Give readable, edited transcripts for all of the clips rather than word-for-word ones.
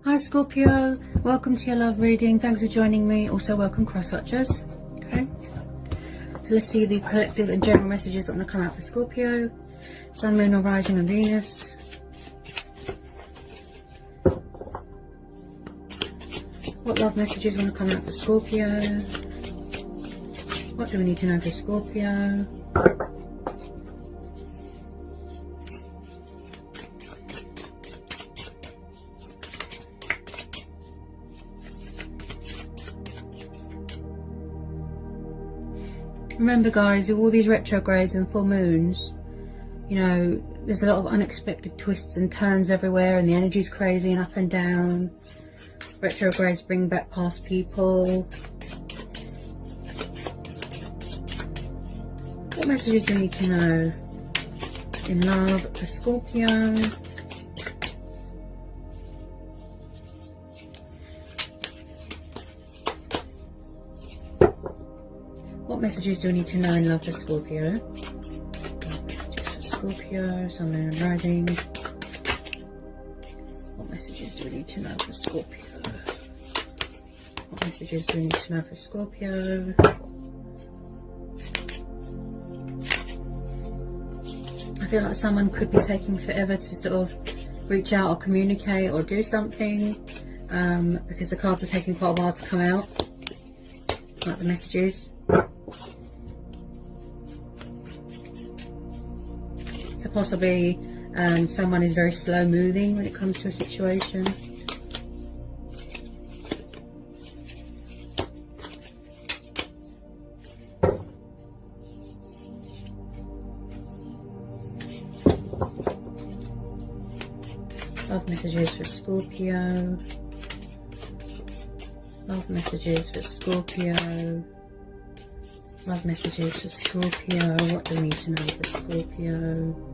Hi Scorpio, welcome to your love reading. Thanks for joining me. Also welcome cross watchers. Okay, so let's see the collective and general messages that want to come out for Scorpio. Sun, Moon or Rising and Venus. What love messages want to come out for Scorpio? What do we need to know for Scorpio? Remember guys, with all these retrogrades and full moons, you know, there's a lot of unexpected twists and turns everywhere and the energy's crazy and up and down. Retrogrades bring back past people. What messages do you need to know in love for Scorpio? What messages do we need to know in love for Scorpio? Messages for Scorpio, Sun, Moon and Rising. What messages do we need to know for Scorpio? What messages do we need to know for Scorpio? I feel like someone could be taking forever to sort of reach out or communicate or do something, because the cards are taking quite a while to come out, like the messages. So possibly someone is very slow moving when it comes to a situation. Love messages for Scorpio. Love messages for Scorpio. Love messages for Scorpio. What do we need to know for Scorpio?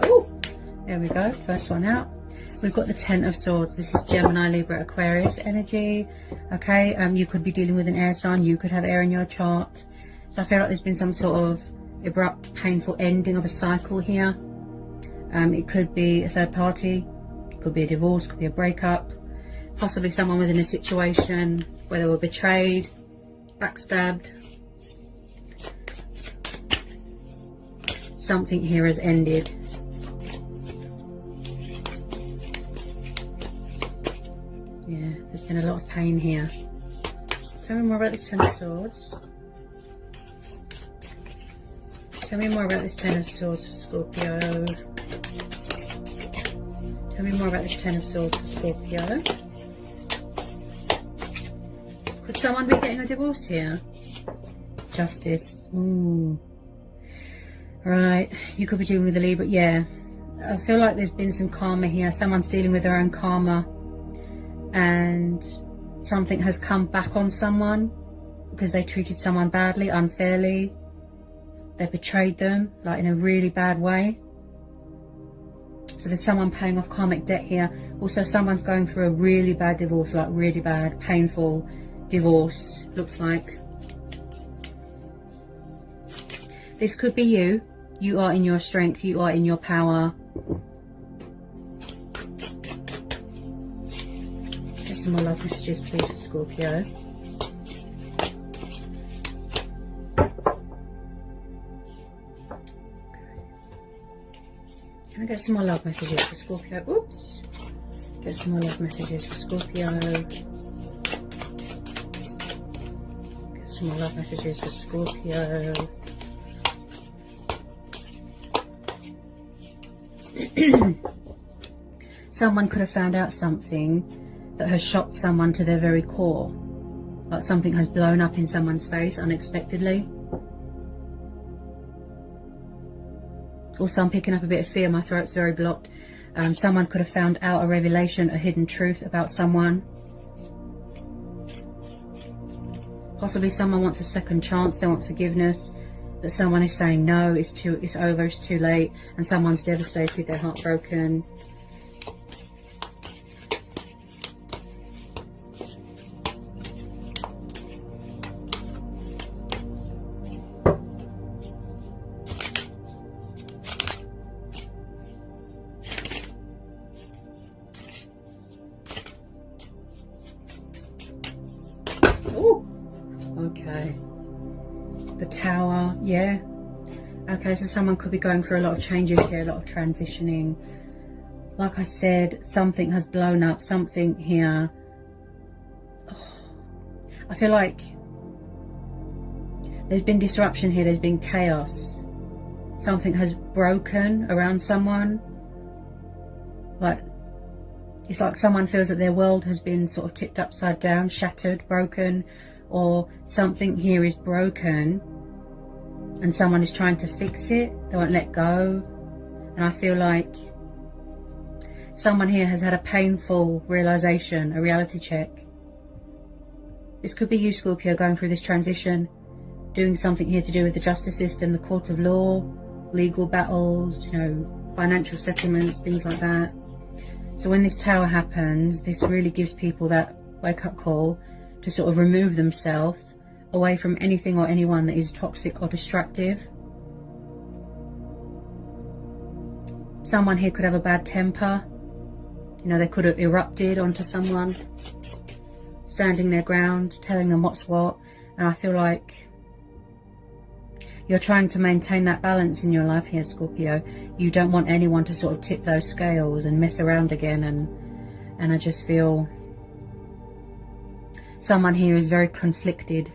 Oh, there we go. First one out. We've got the Ten of Swords. This is Gemini, Libra, Aquarius energy. Okay, you could be dealing with an air sign. You could have air in your chart. So I feel like there's been some sort of abrupt, painful ending of a cycle here. It could be a third party. It could be a divorce. Could be a breakup. Possibly someone was in a situation where they were betrayed, backstabbed. Something here has ended. Yeah, there's been a lot of pain here. Tell me more about this Ten of Swords. Tell me more about this Ten of Swords for Scorpio. Tell me more about this Ten of Swords for Scorpio. Could someone be getting a divorce here? Justice. Ooh. Right, you could be dealing with a Libra. Yeah, I feel like there's been some karma here. Someone's dealing with their own karma. And something has come back on someone because they treated someone badly, unfairly. They betrayed them, like in a really bad way. So there's someone paying off karmic debt here. Also, someone's going through a really bad divorce, like really bad, painful divorce, looks like. This could be you. You are in your strength. You are in your power. Some more love messages please for Scorpio. Can I get some more love messages for Scorpio? Oops. Get some more love messages for Scorpio. Get some more love messages for Scorpio. Someone could have found out something that has shocked someone to their very core. Like something has blown up in someone's face unexpectedly. Also, I'm picking up a bit of fear. My throat's very blocked. Someone could have found out a revelation, a hidden truth about someone. Possibly someone wants a second chance. They want forgiveness. but someone is saying no, it's over, it's too late, and someone's devastated, they're heartbroken. Ooh. Okay. The Tower, yeah. Okay, so someone could be going through a lot of changes here, a lot of transitioning. Like I said, something has blown up, something here. Oh, I feel like there's been disruption here, there's been chaos. Something has broken around someone. Like, it's like someone feels that their world has been sort of tipped upside down, shattered, broken, or something here is broken and someone is trying to fix it. They won't let go. And I feel like someone here has had a painful realization, a reality check. This could be you, Scorpio, going through this transition, doing something here to do with the justice system, the court of law, legal battles, you know, financial settlements, things like that. So when this Tower happens, this really gives people that wake-up call to sort of remove themselves away from anything or anyone that is toxic or destructive. Someone here could have a bad temper. You know, they could have erupted onto someone, standing their ground, telling them what's what. And I feel like you're trying to maintain that balance in your life here, Scorpio. You don't want anyone to sort of tip those scales and mess around again. And I just feel someone here is very conflicted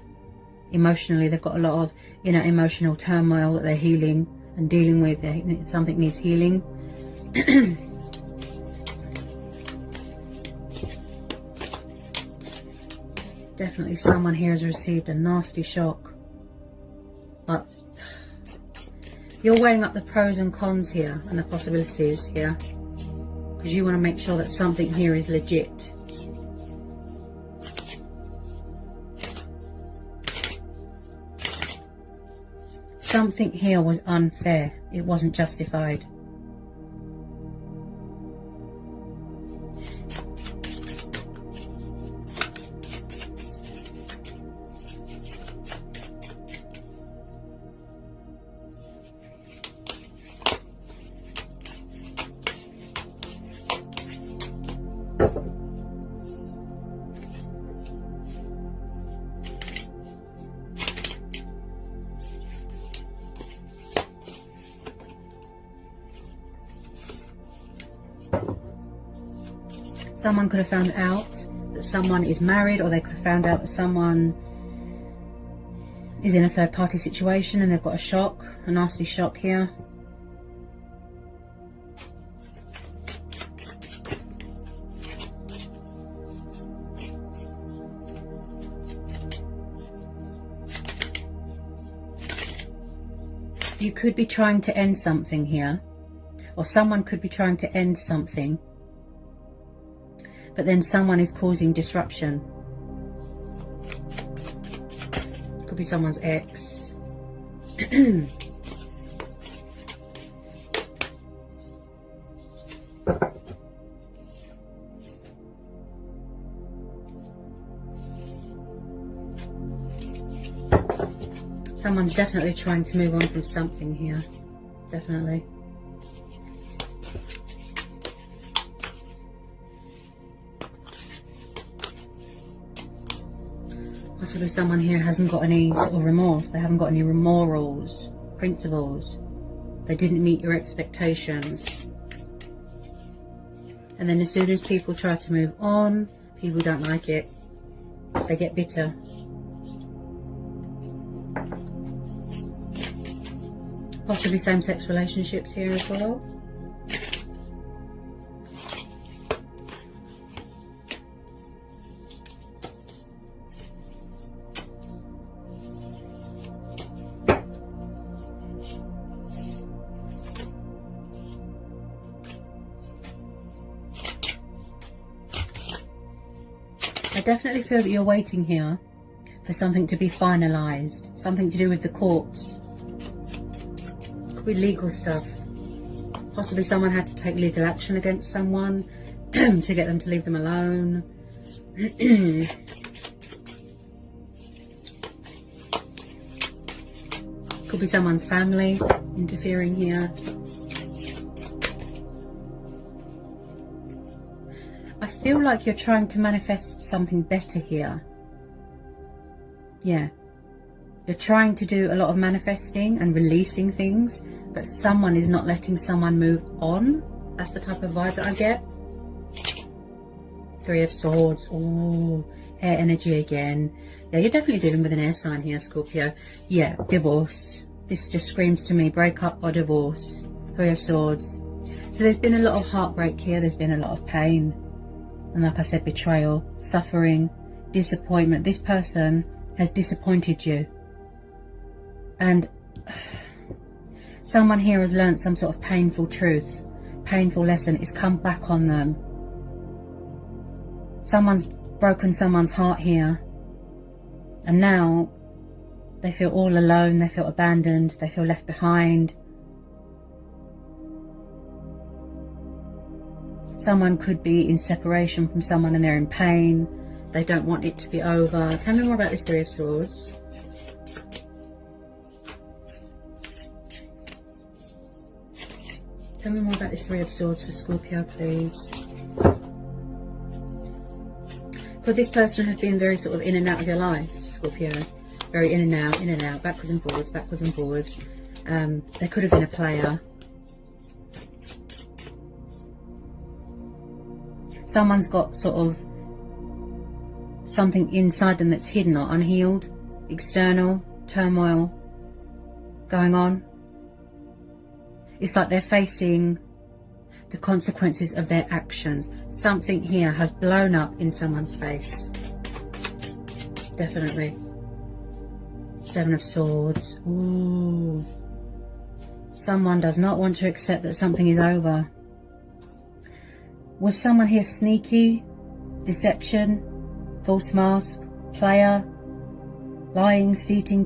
emotionally. They've got a lot of inner emotional turmoil that they're healing and dealing with. Something needs healing. Definitely someone here has received a nasty shock. But you're weighing up the pros and cons here and the possibilities here, because you want to make sure that something here is legit. Something here was unfair. It wasn't justified. Someone could have found out that someone is married, or they could have found out that someone is in a third party situation and they've got a shock, a nasty shock here. You could be trying to end something here, or someone could be trying to end something, but then someone is causing disruption. Could be someone's ex. Someone's definitely trying to move on from something here. Definitely. Possibly someone here hasn't got any sort of remorse. They haven't got any morals, principles. They didn't meet your expectations. And then as soon as people try to move on, people don't like it. They get bitter. Possibly same-sex relationships here as well. I definitely feel that you're waiting here for something to be finalised, something to do with the courts, be legal stuff. Possibly someone had to take legal action against someone to get them to leave them alone. Could be someone's family interfering here. I feel like you're trying to manifest something better here. Yeah. You're trying to do a lot of manifesting and releasing things, but someone is not letting someone move on. That's the type of vibe that I get. Three of Swords. Oh, air energy again. Yeah, you're definitely dealing with an air sign here, Scorpio. Yeah, divorce. This just screams to me, breakup or divorce. Three of Swords. So there's been a lot of heartbreak here. There's been a lot of pain. And like I said, betrayal, suffering, disappointment. This person has disappointed you. And someone here has learned some sort of painful truth, painful lesson. It's come back on them. Someone's broken someone's heart here. And now they feel all alone, they feel abandoned, they feel left behind. Someone could be in separation from someone and they're in pain. They don't want it to be over. Tell me more about this Three of Swords. Tell me more about this Three of Swords for Scorpio, please. Could this person have been very sort of in and out of your life, Scorpio? Very in and out, backwards and forwards, backwards and forwards. They could have been a player. Someone's got sort of something inside them that's hidden or unhealed, external turmoil going on. It's like they're facing the consequences of their actions. Something here has blown up in someone's face. Definitely. Seven of Swords. Ooh. Someone does not want to accept that something is over. Was someone here sneaky? Deception? False mask? Player? Lying, stealing,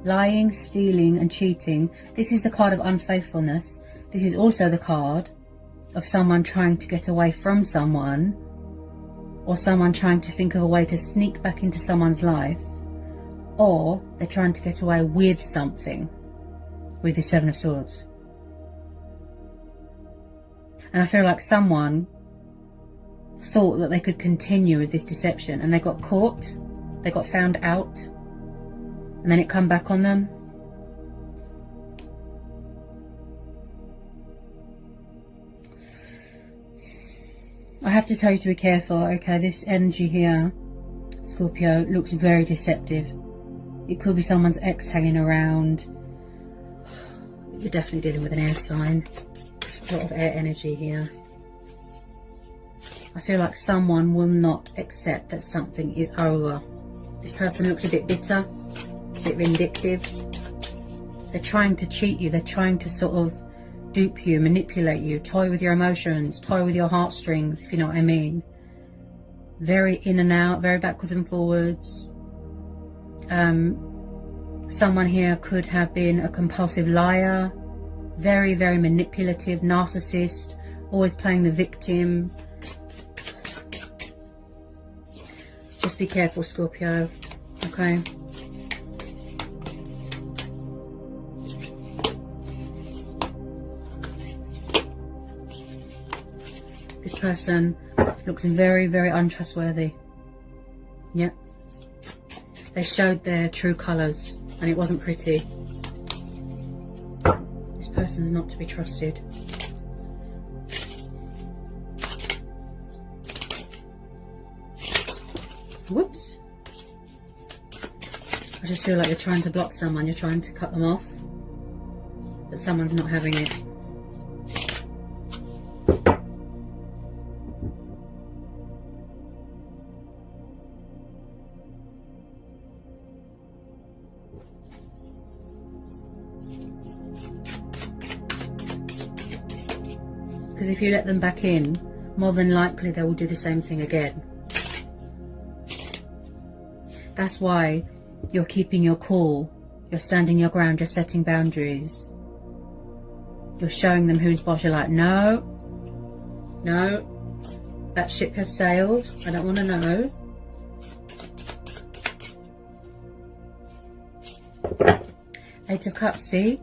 lying, stealing and cheating. This is the card of unfaithfulness. This is also the card of someone trying to get away from someone, or someone trying to think of a way to sneak back into someone's life, or they're trying to get away with something with the Seven of Swords. And I feel like someone thought that they could continue with this deception and they got caught, they got found out, and then it come back on them. I have to tell you to be careful, okay? This energy here, Scorpio, looks very deceptive. It could be someone's ex hanging around. You're definitely dealing with an air sign. A lot of air energy here. I feel like someone will not accept that something is over. This person looks a bit bitter, a bit vindictive. They're trying to cheat you. They're trying to sort of dupe you, manipulate you, toy with your emotions, toy with your heartstrings, if you know what I mean. Very in and out, very backwards and forwards. Someone here could have been a compulsive liar, very, very manipulative, narcissist, always playing the victim. Just be careful, Scorpio, okay? This person looks very, very untrustworthy. Yep. They showed their true colours and it wasn't pretty. This person's not to be trusted. Whoops. I just feel like you're trying to block someone, you're trying to cut them off, but someone's not having it. Because if you let them back in, more than likely they will do the same thing again. That's why you're keeping your cool, You're standing your ground, you're setting boundaries. You're showing them who's boss. You're like, no, that ship has sailed. I don't want to know. Eight of Cups, see?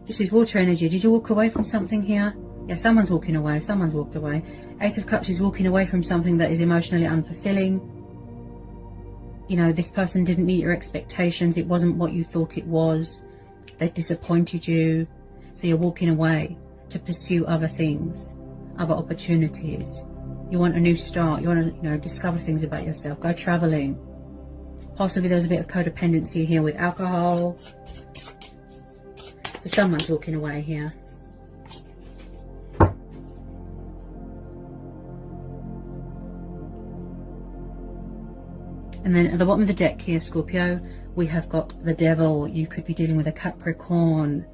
This is water energy. Did you walk away from something here? Yeah, someone's walking away. Someone's walked away. Eight of Cups is walking away from something that is emotionally unfulfilling. You know, this person didn't meet your expectations. It wasn't what you thought it was. They disappointed you. So you're walking away to pursue other things, other opportunities. You want a new start. You want to, you know, discover things about yourself. Go traveling. Possibly there's a bit of codependency here with alcohol. So someone's walking away here. And then at the bottom of the deck here, Scorpio, we have got the Devil. You could be dealing with a Capricorn.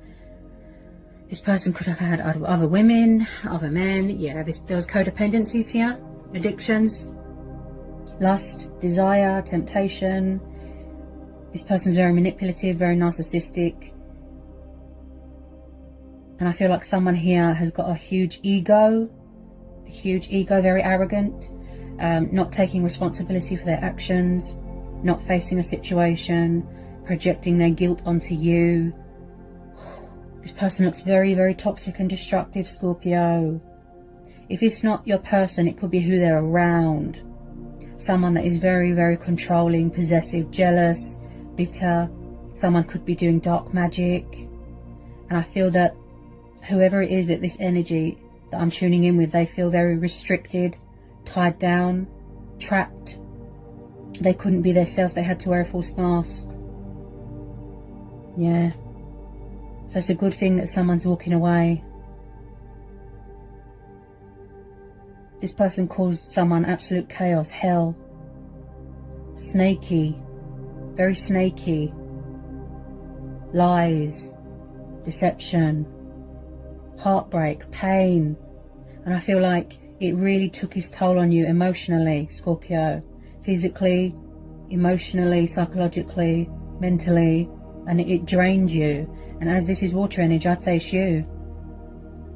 This person could have had other women, other men. Yeah, there was codependencies here. Addictions. Lust, desire, temptation. This person's very manipulative, very narcissistic. And I feel like someone here has got a huge ego, very arrogant, not taking responsibility for their actions, not facing a situation, projecting their guilt onto you. This person looks very, very toxic and destructive, Scorpio. If it's not your person, it could be who they're around. Someone that is very, very controlling, possessive, jealous, bitter. Someone could be doing dark magic. And I feel that whoever it is that this energy that I'm tuning in with, they feel very restricted, tied down, trapped. They couldn't be their self. They had to wear a false mask. Yeah. So it's a good thing that someone's walking away. This person caused someone absolute chaos, hell. Snaky. Very snaky. Lies. Deception. Heartbreak. Pain. And I feel like it really took its toll on you emotionally, Scorpio. Physically, emotionally, psychologically, mentally. And it drained you. And as this is water energy, I'd say it's you.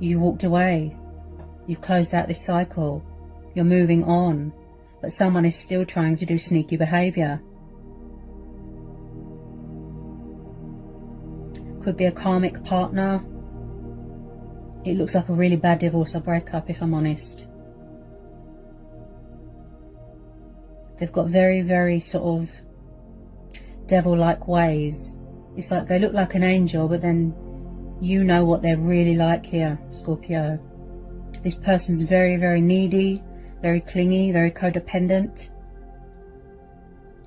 You walked away. You've closed out this cycle. You're moving on. But someone is still trying to do sneaky behaviour. Could be a karmic partner. It looks like a really bad divorce or breakup, if I'm honest. They've got very, very sort of devil-like ways. It's like they look like an angel, but then you know what they're really like here, Scorpio. This person's very, very needy, very clingy, very codependent.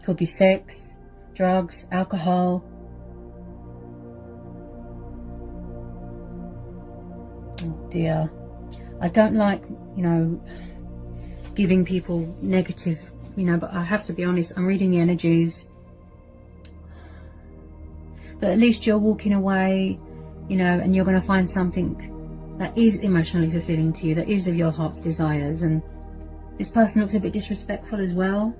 Could be sex, drugs, alcohol. Oh dear. I don't like, you know, giving people negative, you know, but I have to be honest, I'm reading the energies. But at least you're walking away, you know, and you're going to find something that is emotionally fulfilling to you, that is of your heart's desires. And this person looks a bit disrespectful as well.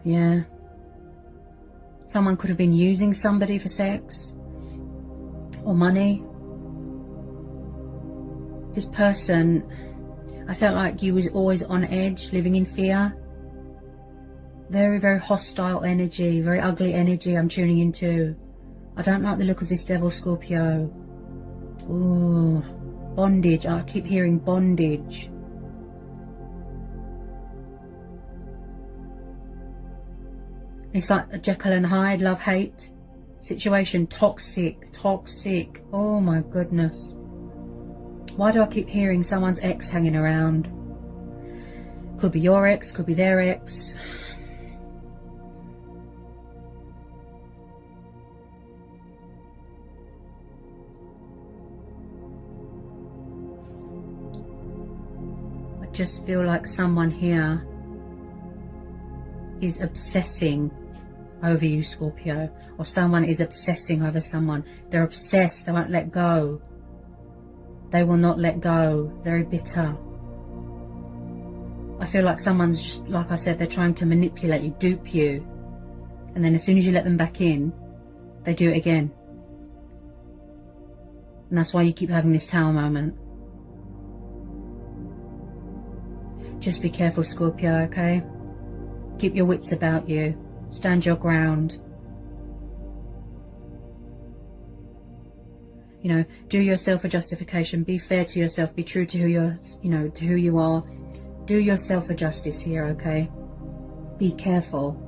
Yeah. Someone could have been using somebody for sex or money. This person, I felt like you was always on edge, living in fear. Very, very hostile energy, very ugly energy I'm tuning into. I don't like the look of this devil, Scorpio. Ooh, bondage. I keep hearing bondage. It's like a Jekyll and Hyde, love-hate situation. Toxic, toxic. Oh my goodness. Why do I keep hearing someone's ex hanging around? Could be your ex, could be their ex. I just feel like someone here is obsessing over you, Scorpio, or someone is obsessing over someone. They're obsessed, they won't let go. They will not let go. Very bitter. I feel like someone's just, like I said, they're trying to manipulate you, dupe you, And then as soon as you let them back in, they do it again. And that's why you keep having this Tower moment. Just be careful, Scorpio, okay? Keep your wits about you. Stand your ground. You know, do yourself a justification. Be fair to yourself. Be true to who you're, you know, to who you are. Do yourself a justice here, okay? Be careful.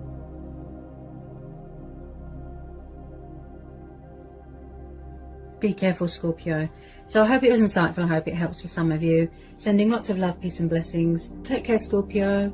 Be careful, Scorpio. So I hope it was insightful. I hope it helps for some of you. Sending lots of love, peace and blessings. Take care, Scorpio.